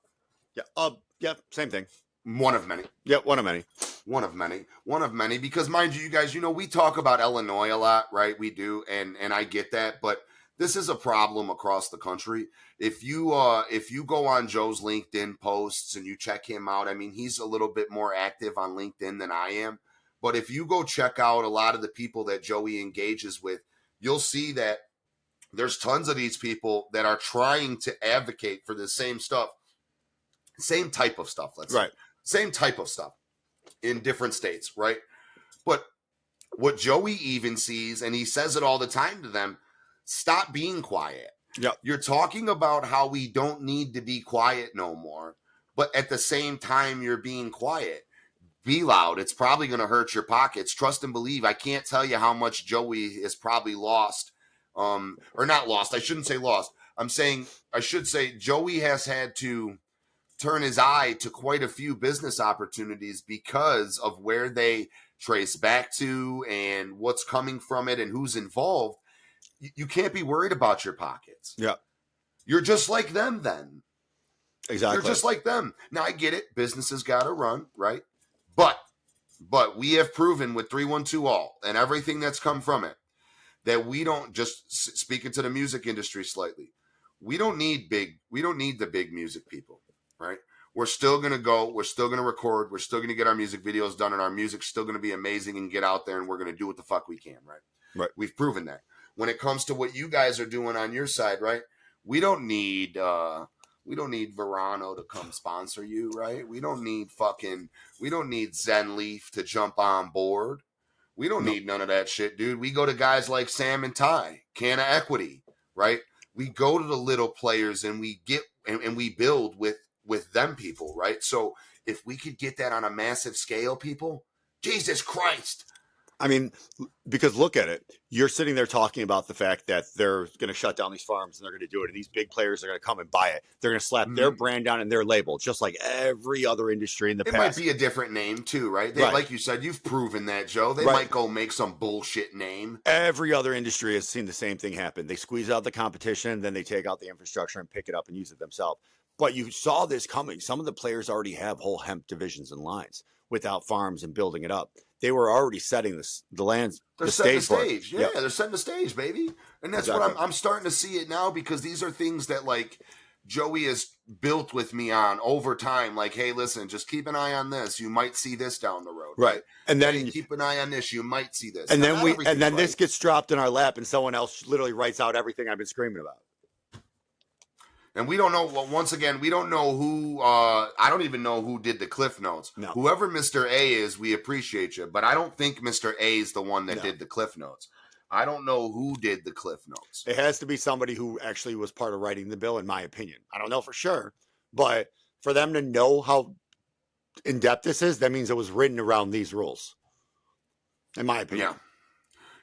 Yeah. Yeah. Same thing. One of many. Yeah. One of many. One of many. One of many. Because mind you, you guys, we talk about Illinois a lot, right? We do, and I get that, but this is a problem across the country. If you go on Joe's LinkedIn posts and you check him out, I mean, he's a little bit more active on LinkedIn than I am. But if you go check out a lot of the people that Joey engages with, you'll see that there's tons of these people that are trying to advocate for the same stuff, same type of stuff, let's say. Same type of stuff in different states, right? But what Joey even sees, and he says it all the time to them, stop being quiet. Yep. You're talking about how we don't need to be quiet no more, but at the same time, you're being quiet. Be loud. It's probably going to hurt your pockets. Trust and believe. I can't tell you how much Joey has probably lost, or not lost. I shouldn't say lost. I should say Joey has had to turn his eye to quite a few business opportunities because of where they trace back to and what's coming from it and who's involved. You can't be worried about your pockets. Yeah. You're just like them then. Exactly. You're just like them. Now, I get it. Businesses got to run, right? But we have proven with 312 All and everything that's come from it that we don't, just speaking to the music industry slightly, we don't need the big music people, right? We're still going to go. We're still going to record. We're still going to get our music videos done, and our music's still going to be amazing and get out there, and we're going to do what the fuck we can, right? Right. We've proven that. When it comes to what you guys are doing on your side, right? We don't need Verano to come sponsor you, right? We don't need Zen Leaf to jump on board. We don't need none of that shit, dude. We go to guys like Sam and Ty, Canna Equity, right? We go to the little players and we get and we build with them people, right? So if we could get that on a massive scale, people, Jesus Christ. I mean, because look at it. You're sitting there talking about the fact that they're going to shut down these farms and they're going to do it. And these big players are going to come and buy it. They're going to slap their brand on and their label, just like every other industry in the past. It might be a different name too, right? Like you said, you've proven that, Joe. They might go make some bullshit name. Every other industry has seen the same thing happen. They squeeze out the competition, then they take out the infrastructure and pick it up and use it themselves. But you saw this coming. Some of the players already have whole hemp divisions and lines without farms and building it up. They were already setting the lands. They're setting the stage. Yeah, they're setting the stage, baby. And that's what I'm starting to see it now, because these are things that like Joey has built with me on over time. Like, hey, listen, just keep an eye on this. You might see this down the road. Right. And then hey, keep an eye on this. You might see this. And then this gets dropped in our lap and someone else literally writes out everything I've been screaming about. And we don't know, once again, we don't know who, I don't even know who did the Cliff Notes. No. Whoever Mr. A is, we appreciate you. But I don't think Mr. A is the one that did the Cliff Notes. I don't know who did the Cliff Notes. It has to be somebody who actually was part of writing the bill, in my opinion. I don't know for sure. But for them to know how in-depth this is, that means it was written around these rules, in my opinion.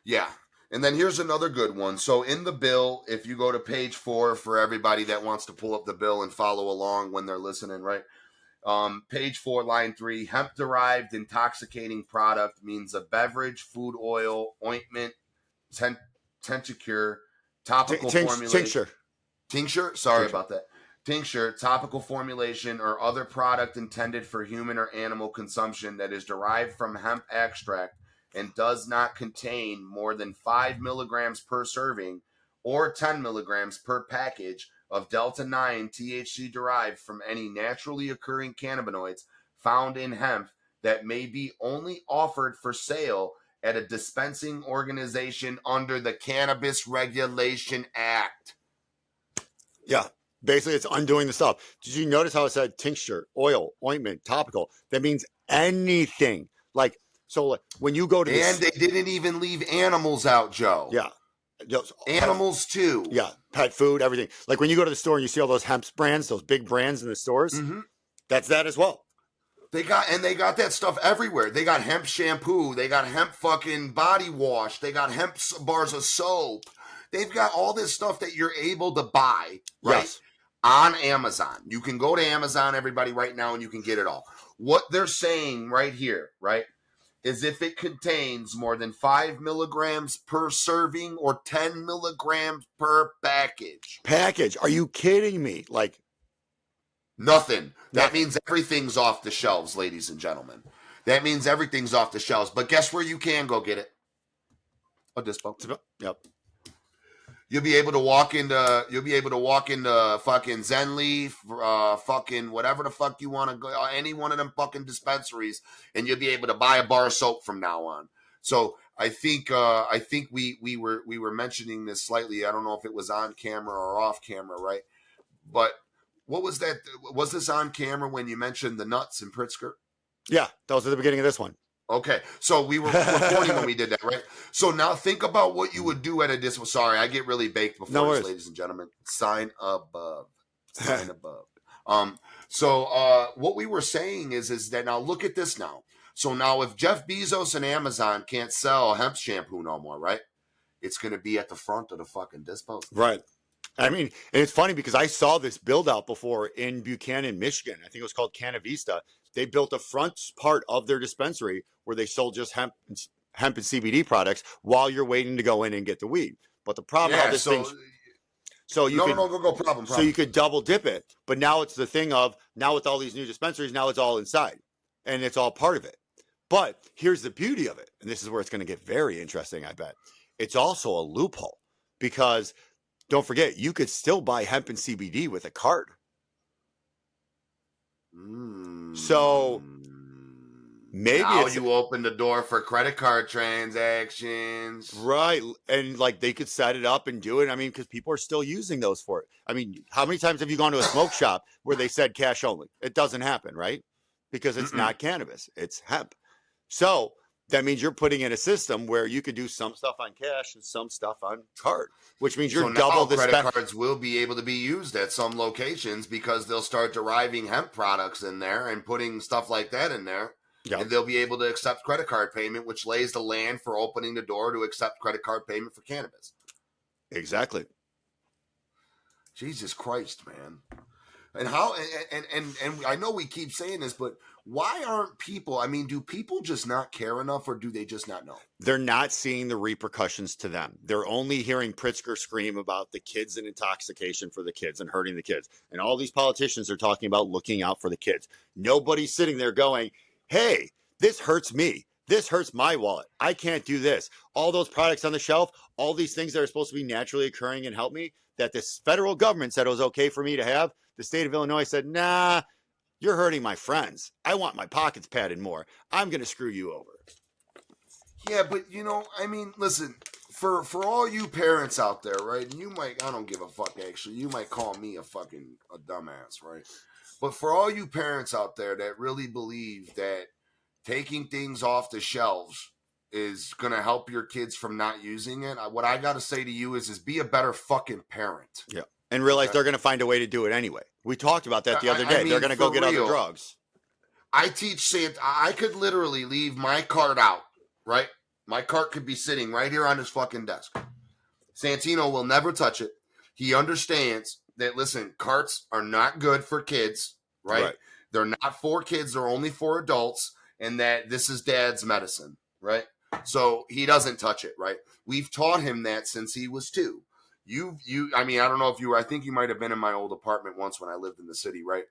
Yeah. And then here's another good one. So in the bill, if you go to page 4 for everybody that wants to pull up the bill and follow along when they're listening, right? Page 4, line 3, hemp-derived intoxicating product means a beverage, food oil, ointment, tincture, topical formulation. Tincture? Sorry about that. Tincture, topical formulation, or other product intended for human or animal consumption that is derived from hemp extract and does not contain more than 5 milligrams per serving or 10 milligrams per package of Delta-9 THC derived from any naturally occurring cannabinoids found in hemp that may be only offered for sale at a dispensing organization under the Cannabis Regulation Act. Yeah. Basically, it's undoing the stuff. Did you notice how it said tincture, oil, ointment, topical? That means anything. Like, so when you go to this, and they didn't even leave animals out, Joe. Yeah. Animals too. Yeah. Pet food, everything. Like when you go to the store and you see all those hemp brands, those big brands in the stores, that's that as well. They got that stuff everywhere. They got hemp shampoo. They got hemp fucking body wash. They got hemp bars of soap. They've got all this stuff that you're able to buy, right? Yes. on Amazon. You can go to Amazon, everybody, right now, and you can get it all. What they're saying right here, right, is if it contains more than 5 milligrams per serving or 10 milligrams per package. Are you kidding me? Like, nothing. That nothing. means everything's off the shelves, ladies and gentlemen. That means everything's off the shelves. But guess where you can go get it? A dispo. Yep. You'll be able to walk into fucking Zenleaf, fucking whatever the fuck you want to go, any one of them fucking dispensaries, and you'll be able to buy a bar of soap from now on. So I think we were mentioning this slightly. I don't know if it was on camera or off camera, right? But what was that? Was this on camera when you mentioned the nuts in Pritzker? Yeah, that was at the beginning of this one. Okay, so we were recording when we did that, right? So now think about what you would do at a dispo. Sorry, I get really baked before this, ladies and gentlemen. Sign above. Sign above. So what we were saying is that now look at this now. So now if Jeff Bezos and Amazon can't sell hemp shampoo no more, right? It's going to be at the front of the fucking dispo. Right. I mean, and it's funny because I saw this build out before in Buchanan, Michigan. I think it was called Canavista. They built a front part of their dispensary where they sold just hemp and CBD products while you're waiting to go in and get the weed. But the problem with this thing, so you could double dip it. But now it's the thing of now with all these new dispensaries, now it's all inside and it's all part of it. But here's the beauty of it, and this is where it's going to get very interesting. I bet it's also a loophole because don't forget you could still buy hemp and CBD with a card. So maybe now you open the door for credit card transactions, right? And like they could set it up and do it. I mean, because people are still using those for it. I mean, how many times have you gone to a smoke shop where they said cash only? It doesn't happen, right? Because it's not cannabis, it's hemp. So that means you're putting in a system where you could do some stuff on cash and some stuff on card, which means you're double the credit cards will be able to be used at some locations because they'll start deriving hemp products in there and putting stuff like that in there. Yep. And they'll be able to accept credit card payment, which lays the land for opening the door to accept credit card payment for cannabis. Exactly. Jesus Christ, man. And how and I know we keep saying this, but why aren't people, I mean, do people just not care enough or do they just not know? They're not seeing the repercussions to them. They're only hearing Pritzker scream about the kids and intoxication for the kids and hurting the kids. And all these politicians are talking about looking out for the kids. Nobody's sitting there going, hey, this hurts me. This hurts my wallet. I can't do this. All those products on the shelf, all these things that are supposed to be naturally occurring and help me, that this federal government said it was okay for me to have. The state of Illinois said, nah, you're hurting my friends. I want my pockets padded more. I'm going to screw you over. Yeah, but, you know, I mean, listen, for all you parents out there, right, and you might, I don't give a fuck, actually. You might call me a dumbass, right? But for all you parents out there that really believe that taking things off the shelves is going to help your kids from not using it, what I got to say to you is be a better fucking parent. Yeah. And realize they're going to find a way to do it anyway. We talked about that the other day. I mean, they're going to go get other drugs. I teach I could literally leave my cart out, right? My cart could be sitting right here on his fucking desk. Santino will never touch it. He understands that, listen, carts are not good for kids, right? They're not for kids. They're only for adults. And that this is dad's medicine, right? So he doesn't touch it, right? We've taught him that since he was 2. I mean, I don't know if you were, I think you might have been in my old apartment once when I lived in the city, right?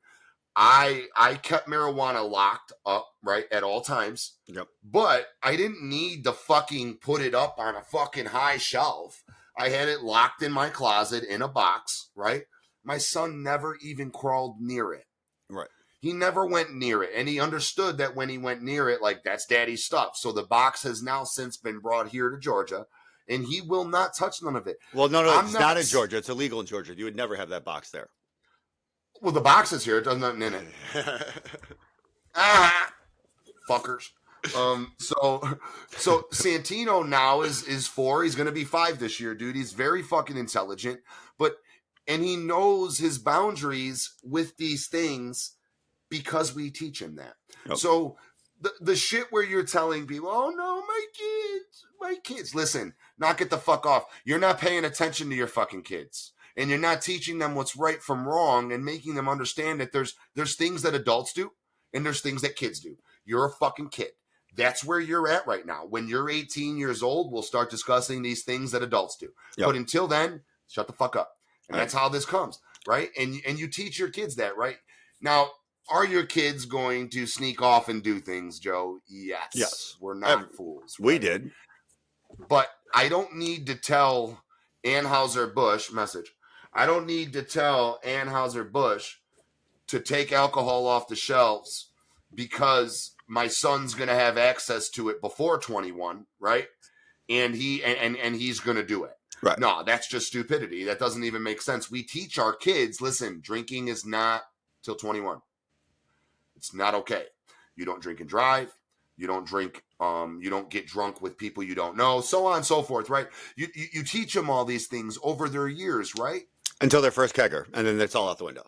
I kept marijuana locked up, right, at all times. Yep. But I didn't need to fucking put it up on a fucking high shelf. I had it locked in my closet in a box, right? My son never even crawled near it. Right. He never went near it. And he understood that when he went near it, like, that's daddy's stuff. So the box has now since been brought here to Georgia. And he will not touch none of it. Well, no, it's not in Georgia. It's illegal in Georgia. You would never have that box there. Well, the box is here. It does nothing in it. Fuckers. So Santino now is 4. He's going to be 5 this year, dude. He's very fucking intelligent. And he knows his boundaries with these things because we teach him that. Yep. So the shit where you're telling people, oh, no, my kids. Listen, knock it the fuck off. You're not paying attention to your fucking kids. and you're not teaching them what's right from wrong and making them understand that there's things that adults do and there's things that kids do. You're a fucking kid. That's where you're at right now. When you're 18 years old, we'll start discussing these things that adults do. Yep. But until then, shut the fuck up. And that's how this comes, right? And you teach your kids that, right? Now, are your kids going to sneak off and do things, Joe? Yes. We're not fools. Right? We did. But I don't need to tell Anheuser-Busch, I don't need to tell Anheuser-Busch to take alcohol off the shelves because my son's going to have access to it before 21, right? And he's going to do it. Right. No, that's just stupidity. That doesn't even make sense. We teach our kids, listen, drinking is not till 21. It's not okay. You don't drink and drive. You don't drink, you don't get drunk with people you don't know, so on and so forth, right? You teach them all these things over their years, right? Until their first kegger, and then it's all out the window.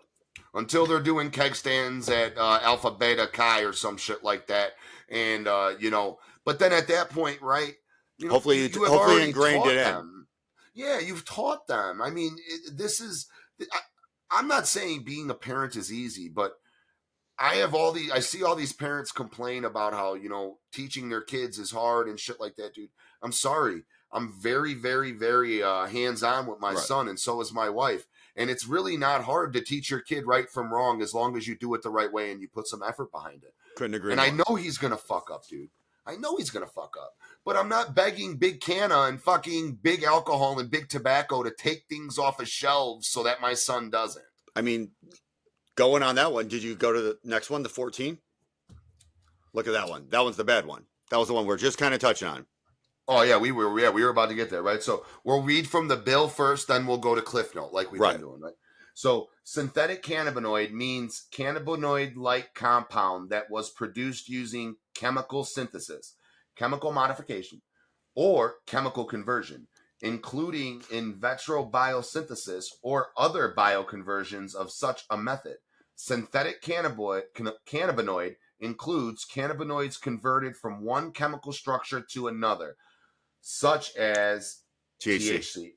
Until they're doing keg stands at Alpha Beta Chi or some shit like that. And, but then at that point, right? Hopefully you ingrained it in. Yeah, you've taught them. I mean, I'm not saying being a parent is easy, but I see all these parents complain about how, teaching their kids is hard and shit like that, dude. I'm sorry. I'm very, very, very hands-on with my son, and so is my wife. And it's really not hard to teach your kid right from wrong as long as you do it the right way and you put some effort behind it. Couldn't agree more. I know he's going to fuck up, dude. I know he's going to fuck up. But I'm not begging Big Canna and fucking Big Alcohol and Big Tobacco to take things off of shelves so that my son doesn't. I mean, going on that one, did you go to the next one, the 14? Look at that one. That one's the bad one. That was the one we're just kind of touching on. Oh, yeah, we were about to get there, right? So we'll read from the bill first, then we'll go to Cliff Note like we've been doing, right? So synthetic cannabinoid means cannabinoid-like compound that was produced using chemical synthesis, chemical modification, or chemical conversion, including in vitro biosynthesis or other bioconversions of such a method. Synthetic cannabinoid includes cannabinoids converted from one chemical structure to another, such as THC,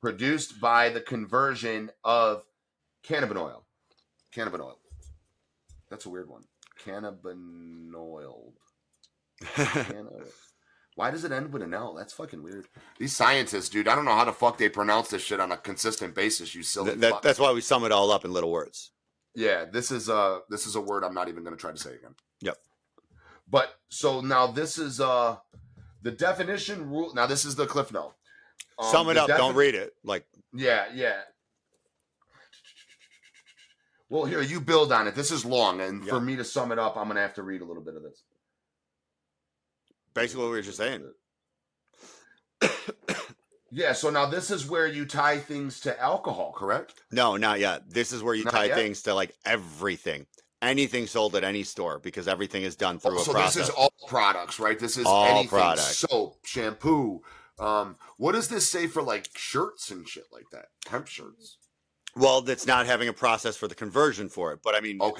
produced by the conversion of cannabinoid. That's a weird one. Cannabinoid. Why does it end with an L? That's fucking weird. These scientists, dude, I don't know how the fuck they pronounce this shit on a consistent basis, you silly fuck. That's why we sum it all up in little words. Yeah, this is a word I'm not even going to try to say again. Yep. But, so now this is the definition rule. Now, this is the Cliff Note. Sum it up. Don't read it. Yeah. Well, here, you build on it. This is long, and for me to sum it up, I'm going to have to read a little bit of this. Basically what we were just saying. Yeah, so now this is where you tie things to alcohol, correct? No, not yet. This is where you tie things to everything. Anything sold at any store, because everything is done through a process. So this is all products, right? This is all anything, products. Soap, shampoo. What does this say for shirts and shit like that? Hemp shirts. Well, that's not having a process for the conversion for it. But I mean, if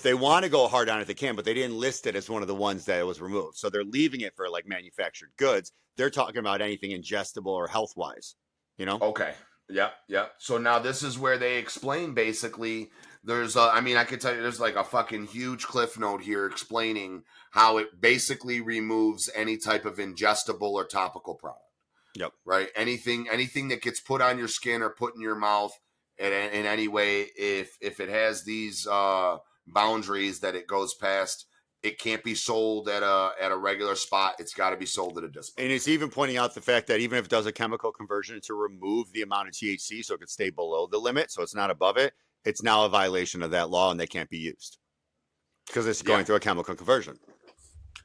they want to go hard on it, they can, but they didn't list it as one of the ones that it was removed. So they're leaving it for manufactured goods. They're talking about anything ingestible or health-wise, Okay. Yep. So now this is where they explain basically there's I could tell you there's a fucking huge Cliff Note here explaining how it basically removes any type of ingestible or topical product. Yep. Right? Anything that gets put on your skin or put in your mouth in any way, if it has these boundaries that it goes past, it can't be sold at a regular spot. It's got to be sold at a dispenser. And it's even pointing out the fact that even if it does a chemical conversion to remove the amount of THC so it could stay below the limit, so it's not above it, it's now a violation of that law and they can't be used because it's going through a chemical conversion.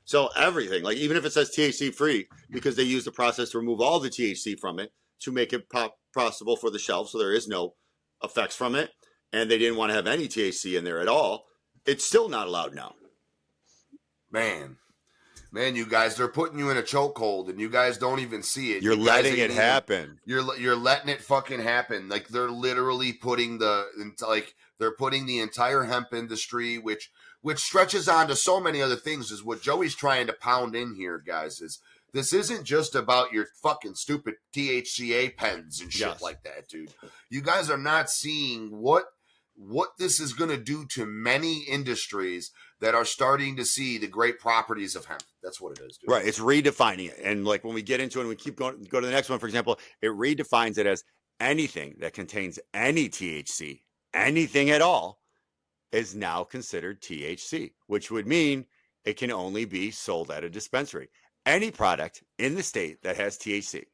So everything, even if it says THC free, because they use the process to remove all the THC from it to make it possible for the shelf, so there is no effects from it, and they didn't want to have any THC in there at all, it's still not allowed now. Man, you guys, they're putting you in a chokehold, and you guys don't even see it. You're letting it happen. You're letting it fucking happen. They're literally putting they're putting the entire hemp industry, which stretches on to so many other things. Is what Joey's trying to pound in here, guys. Is This isn't just about your fucking stupid THCA pens and shit Yes. like that, dude. You guys are not seeing what this is going to do to many industries that are starting to see the great properties of hemp. That's what it is, dude. Right. It's redefining it. And like when we get into it and we keep going, go to the next one, for example, it redefines it as anything that contains any THC, anything at all, is now considered THC, which would mean it can only be sold at a dispensary. Any product in the state that has THC.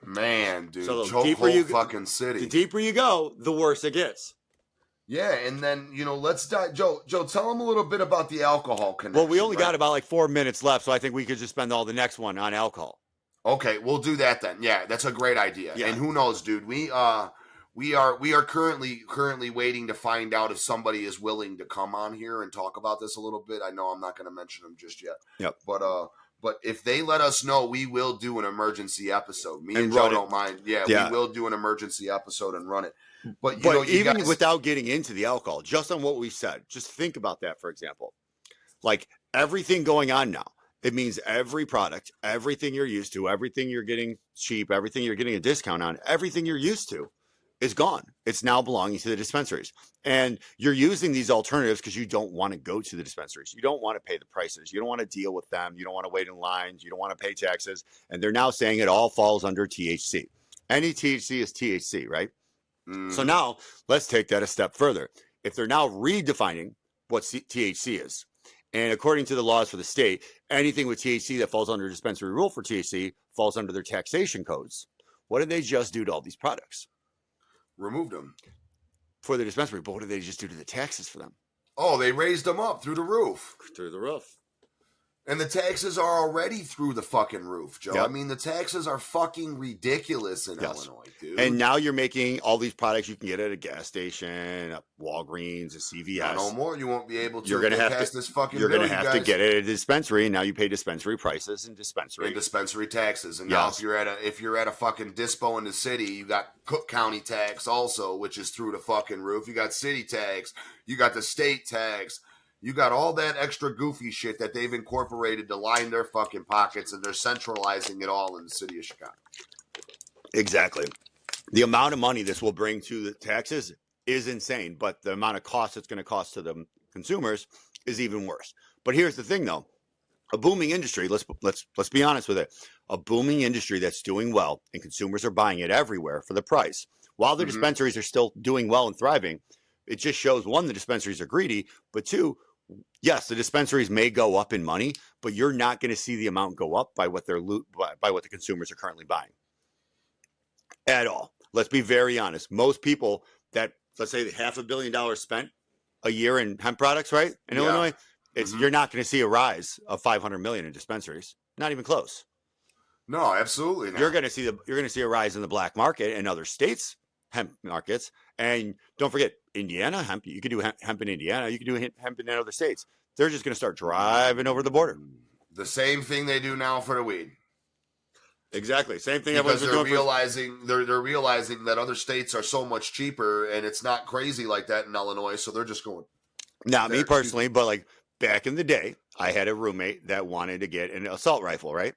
Man, dude. So choke whole fucking city. The deeper you go, the worse it gets. Yeah, and then, let's dive. Joe, tell them a little bit about the alcohol connection. Well, we only got about like 4 minutes left, so I think we could just spend all the next one on alcohol. Okay, we'll do that then. Yeah, that's a great idea. Yeah. And who knows, dude? We are currently waiting to find out if somebody is willing to come on here and talk about this a little bit. I know I'm not going to mention them just yet. Yep. But if they let us know, we will do an emergency episode. Me and run Joe it. don't mind. Yeah, we will do an emergency episode and run it. But even without getting into the alcohol, just on what we said, just think about that, for example. Like everything going on now, it means every product, everything you're used to, everything you're getting cheap, everything you're getting a discount on, everything you're used to is gone. It's now belonging to the dispensaries. And you're using these alternatives because you don't want to go to the dispensaries. You don't want to pay the prices. You don't want to deal with them. You don't want to wait in lines. You don't want to pay taxes. And they're now saying it all falls under THC. Any THC is THC, right? So now let's take that a step further. If they're now redefining what THC is, and according to the laws for the state, anything with THC that falls under dispensary rule for THC falls under their taxation codes. What did they just do to all these products? Removed them. For the dispensary, but what did they just do to the taxes for them? Oh, they raised them up through the roof. Through the roof. And the taxes are already through the fucking roof, Joe. Yep. I mean, the taxes are fucking ridiculous in Illinois, dude. And now you're making all these products you can get at a gas station, a Walgreens, a CVS. No more. You won't be able to. You're gonna have past this fucking. You're going to have to get it at a dispensary, and now you pay dispensary prices and dispensary taxes. And now if you're at a fucking dispo in the city, you got Cook County tax also, which is through the fucking roof. You got city tax. You got the state tax. You got all that extra goofy shit that they've incorporated to line their fucking pockets, and they're centralizing it all in the city of Chicago. Exactly. The amount of money this will bring to the taxes is insane, but the amount of cost it's going to cost to the consumers is even worse. But here's the thing, though. A booming industry, let's be honest with it, a booming industry that's doing well, and consumers are buying it everywhere for the price. While the dispensaries are still doing well and thriving, it just shows, one, the dispensaries are greedy, but two, yes, the dispensaries may go up in money, but you're not going to see the amount go up by what the consumers are currently buying at all. Let's be very honest. Most people that, let's say, $500 million spent a year in hemp products, right? In Illinois, you're not going to see a rise of 500 million in dispensaries. Not even close. No, absolutely not. You're going to see a rise in the black market and other states' hemp markets. And don't forget, Indiana hemp. You could do hemp in Indiana. You could do hemp in other states. They're just going to start driving over the border. The same thing they do now for the weed. Exactly, same thing. Because they're realizing that other states are so much cheaper, and it's not crazy like that in Illinois. So they're just going. Not me personally, but like back in the day, I had a roommate that wanted to get an assault rifle. Right,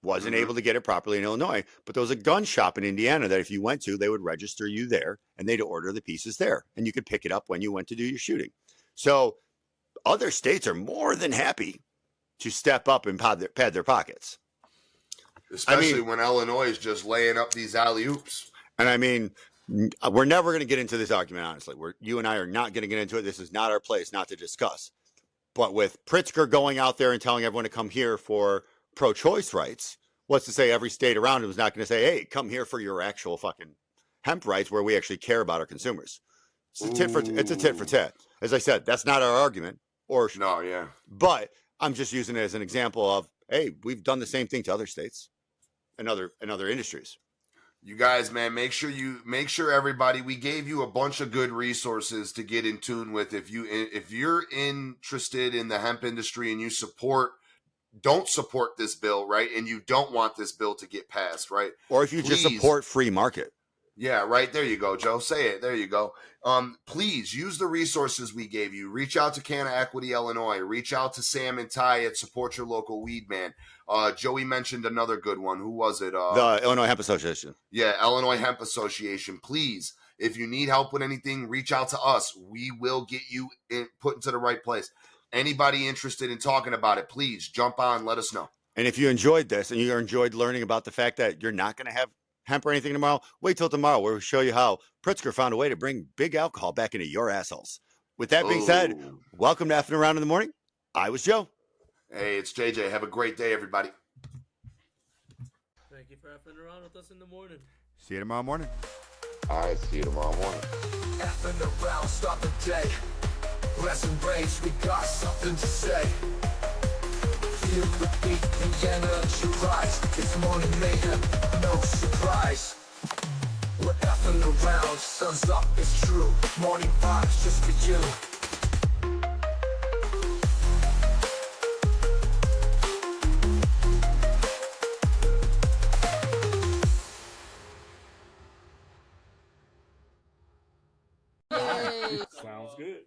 wasn't able to get it properly in Illinois, but there was a gun shop in Indiana that if you went to, they would register you there, and they'd order the pieces there, and you could pick it up when you went to do your shooting. So other states are more than happy to step up and pad their pockets. Especially when Illinois is just laying up these alley-oops. And I mean, we're never going to get into this argument, honestly. You and I are not going to get into it. This is not our place not to discuss. But with Pritzker going out there and telling everyone to come here for pro-choice rights, what's to say every state around him is not going to say, hey, come here for your actual fucking hemp rights where we actually care about our consumers. It's a tit for tat. As I said, that's not our argument. But I'm just using it as an example of, hey, we've done the same thing to other states and other industries. You guys, man, make sure everybody, we gave you a bunch of good resources to get in tune with. If you're interested in the hemp industry and don't support this bill, right? And you don't want this bill to get passed, right? Or if you just support free market. Yeah, right. There you go, Joe. Say it. There you go. Please use the resources we gave you. Reach out to Canna Equity Illinois. Reach out to Sam and Ty at Support Your Local Weed Man. Joey mentioned another good one. Who was it? The Illinois Hemp Association. Yeah, Illinois Hemp Association. Please, if you need help with anything, reach out to us. We will get you put into the right place. Anybody interested in talking about it, please jump on. Let us know. And if you enjoyed this and you enjoyed learning about the fact that you're not going to have hemp or anything tomorrow, wait till tomorrow where we show you how Pritzker found a way to bring big alcohol back into your assholes. With that being said, welcome to F'nAround in the Morning. I was Joe. Hey, it's JJ. Have a great day, everybody. Thank you for F'nAround with us in the morning. See you tomorrow morning. All right, see you tomorrow morning. F'nAround, start the day. Rest and race, we got something to say. Feel the beat, the energy rise. It's morning mayhem, no surprise. We're F'nAround, sun's up, it's true. Morning vibes just for you. Sounds good.